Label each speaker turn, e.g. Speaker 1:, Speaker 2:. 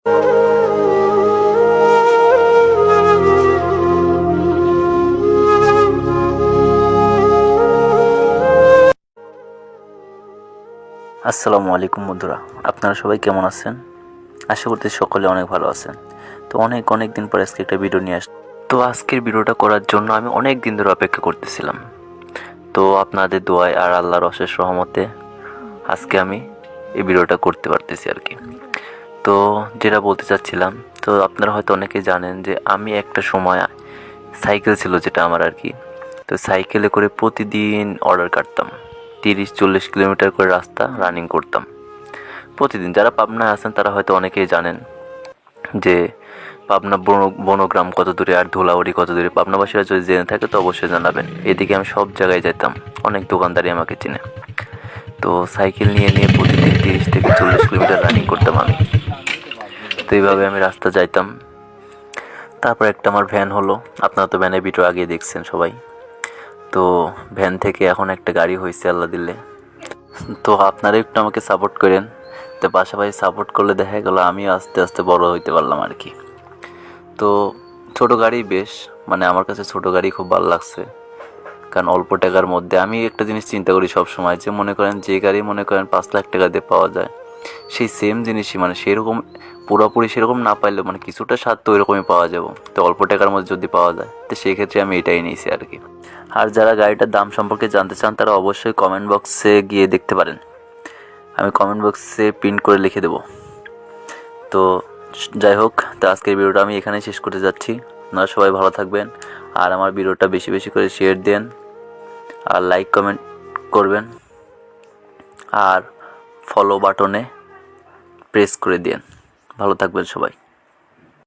Speaker 1: আসসালামু আলাইকুম বন্ধুরা, আপনারা সবাই কেমন আছেন? আশা করতে সকলে অনেক ভালো আছেন। তো অনেক দিন পর আজকে একটা ভিডিও নিয়ে আসছি। তো আজকের ভিডিওটা করার জন্য আমি অনেক দিন ধরে অপেক্ষা করতেছিলাম। তো আপনাদের দোয়ায় আর আল্লাহর অশেষ রহমতে আজকে আমি এই ভিডিওটা করতে পারতেছি আর কি। তো যেটা বলতে চাচ্ছিলাম, তো আপনারা হয়তো অনেকেই জানেন যে আমি একটা সময় সাইকেল ছিল যেটা আমার আর কি। তো সাইকেলে করে প্রতিদিন অর্ডার কাটতাম, 30-40 কিলোমিটার করে রাস্তা রানিং করতাম প্রতিদিন। যারা পাবনায় আছেন তারা হয়তো অনেকেই জানেন যে পাবনা বনগ্রাম কত দূরে আর ধুলাউড়ি কত দূরে। পাবনাবাসীরা যদি জেনে থাকে তো অবশ্যই জানাবেন। এদিকে আমি সব জায়গায় যেতাম, অনেক দোকানদারই আমাকে চিনে। তো সাইকেল নিয়ে প্রতিদিন 30-40 কিলোমিটার রানিং করতাম আমি। তো এইভাবে আমি রাস্তা যাইতাম। তারপর একটা আমার ভ্যান হলো। আপনারা তো ভ্যানের ভিডিও আগে দেখছেন সবাই। তো ভ্যান থেকে এখন একটা গাড়ি হয়েছে আল্লাহ দিলে। তো আপনারা একটু আমাকে সাপোর্ট করেন। তো পাশাপাশি সাপোর্ট করলে দেখা গেলো আমিও আস্তে আস্তে বড় হইতে পারলাম আর কি। তো ছোটো গাড়ি বেশ, মানে আমার কাছে ছোটো গাড়ি খুব ভালো লাগছে। কারণ অল্প টাকার মধ্যে আমি একটা জিনিস চিন্তা করি সব সময়, যে মনে করেন যে গাড়ি মনে করেন 5 লাখ টাকা দিয়ে পাওয়া যায়, সেই সেম জিনিসই মানে সেরকম পুরোপুরি সেরকম না পাইলেও মানে কিছুটা স্বাদ তো ওইরকমই পাওয়া যাবে। তো অল্প টাকার মধ্যে যদি পাওয়া যায় তো সেই ক্ষেত্রে আমি এটাই নিয়েছি আর কি। আর যারা গাড়িটার দাম সম্পর্কে জানতে চান তারা অবশ্যই কমেন্ট বক্সে গিয়ে দেখতে পারেন। আমি কমেন্ট বক্সে পিন করে লিখে দেবো। তো যাই হোক, তো আজকের ভিডিওটা আমি এখানেই শেষ করতে যাচ্ছি। আপনারা সবাই ভালো থাকবেন আর আমার ভিডিওটা বেশি বেশি করে শেয়ার দেন আর লাইক কমেন্ট করবেন আর ফলো বাটনে প্রেস করে দেন। ভালো থাকবেন সবাই।